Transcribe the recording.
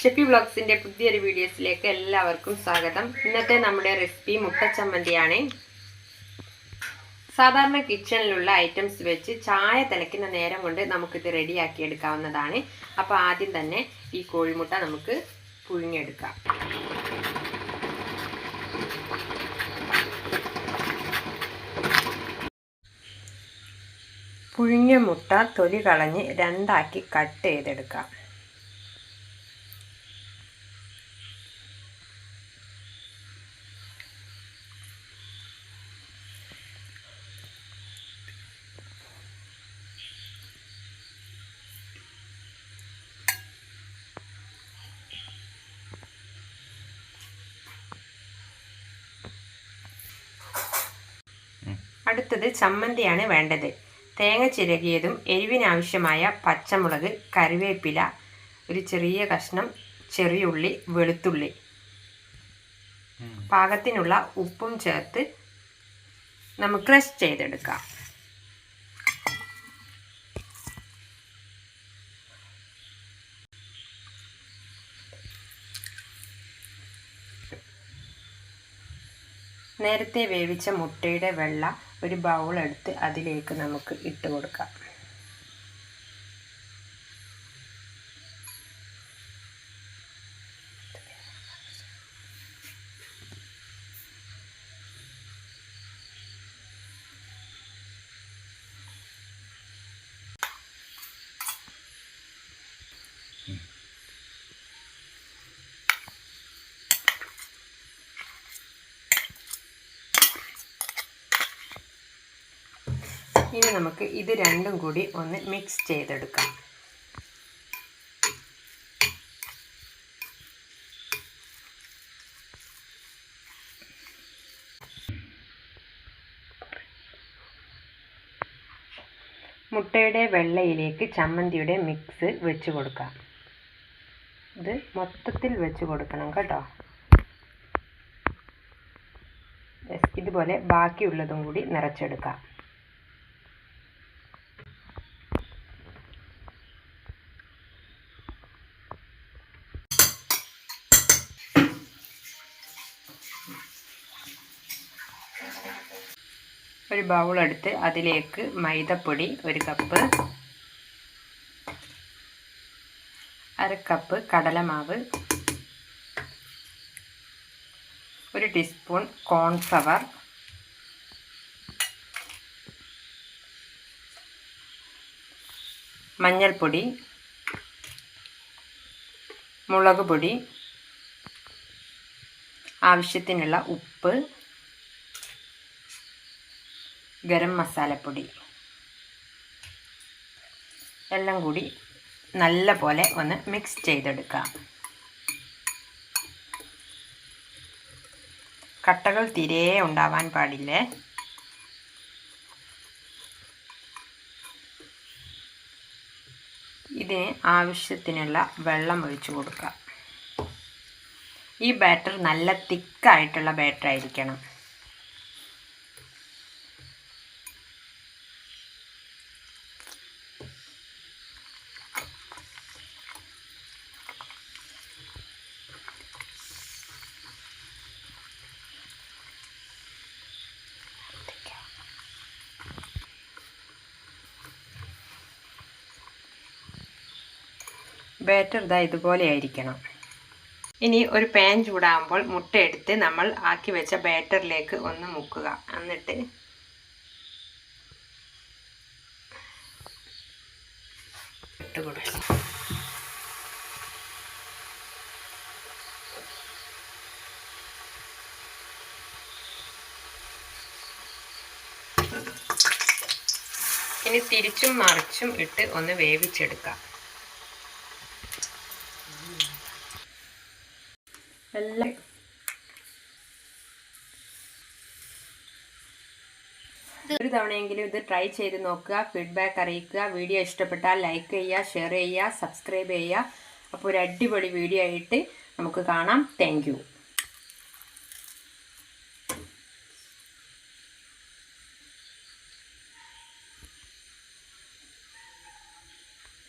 ഷെഫി വ്ളോഗ്സിൻ്റെ പുതിയൊരു വീഡിയോസിലേക്ക് എല്ലാവർക്കും സ്വാഗതം. ഇന്നത്തെ നമ്മുടെ റെസിപ്പി മുട്ട ചമ്മന്തിയാണ്. സാധാരണ കിച്ചണിലുള്ള ഐറ്റംസ് വെച്ച് ചായ തിളയ്ക്കുന്ന നേരം കൊണ്ട് നമുക്കിത് റെഡിയാക്കി എടുക്കാവുന്നതാണ്. അപ്പോൾ ആദ്യം തന്നെ ഈ കോഴിമുട്ട നമുക്ക് പുഴുങ്ങിയെടുക്കാം. പുഴുങ്ങിയ മുട്ട തൊലി കളഞ്ഞ് രണ്ടാക്കി കട്ട് ചെയ്തെടുക്കാം. അടുത്തത് ചമ്മന്തിയാണ് വേണ്ടത്. തേങ്ങ ചിരകിയതും എരിവിനാവശ്യമായ പച്ചമുളക്, കറിവേപ്പില, ഒരു ചെറിയ കഷ്ണം ചെറിയുള്ളി, വെളുത്തുള്ളി, പാകത്തിനുള്ള ഉപ്പും ചേർത്ത് നമുക്ക് ക്രഷ് ചെയ്തെടുക്കാം. നേരത്തെ വേവിച്ച മുട്ടയുടെ വെള്ള ഒരു ബൗൾ എടുത്ത് അതിലേക്ക് നമുക്ക് ഇട്ട് കൊടുക്കാം. ഇനി നമുക്ക് ഇത് രണ്ടും കൂടി ഒന്ന് മിക്സ് ചെയ്തെടുക്കാം. മുട്ടയുടെ വെള്ളയിലേക്ക് ചമ്മന്തിയുടെ മിക്സ് വെച്ച് കൊടുക്കാം. ഇത് മൊത്തത്തിൽ വെച്ച് കൊടുക്കണം കേട്ടോ. ഇതുപോലെ ബാക്കിയുള്ളതും കൂടി നിറച്ചെടുക്കാം. ഒരു ബൗൾ എടുത്ത് അതിലേക്ക് മൈദപ്പൊടി 1 കപ്പ്, 1/2 കപ്പ് കടലമാവ്, 1 ടീസ്പൂൺ കോൺഫ്ലവർ, മഞ്ഞൾപ്പൊടി, മുളക് പൊടി, ആവശ്യത്തിനുള്ള ഉപ്പ്, ഗരം മസാലപ്പൊടി എല്ലാം കൂടി നല്ല പോലെ ഒന്ന് മിക്സ് ചെയ്തെടുക്കാം. കട്ടകൾ തീരെ ഉണ്ടാവാൻ പാടില്ലേ. ഇതിന് ആവശ്യത്തിനുള്ള വെള്ളം ഒഴിച്ചു കൊടുക്കാം. ഈ ബാറ്റർ നല്ല തിക്കായിട്ടുള്ള ബാറ്റർ ആയിരിക്കണം. ബാറ്റർ ഇതുപോലെ ആയിരിക്കണം. ഇനി ഒരു പാൻ ചൂടാകുമ്പോൾ മുട്ട എടുത്ത് നമ്മൾ ആക്കി വെച്ച ബാറ്ററിലേക്ക് ഒന്ന് മുക്കുക. എന്നിട്ട് ഇട്ട് കൊടുക്കുക. ഇനി തിരിച്ചും മറിച്ചും ഇട്ട് ഒന്ന് വേവിച്ചെടുക്കാം. ഒരു തവണയെങ്കിലും ഇത് ട്രൈ ചെയ്ത് നോക്കുക. ഫീഡ്ബാക്ക് അറിയിക്കുക. വീഡിയോ ഇഷ്ടപ്പെട്ടാൽ ലൈക്ക് ചെയ്യുക, ഷെയർ ചെയ്യുക, സബ്സ്ക്രൈബ് ചെയ്യുക. അപ്പോൾ ഒരു അടിപൊളി വീഡിയോ ആയിട്ട് നമുക്ക് കാണാം. Thank you.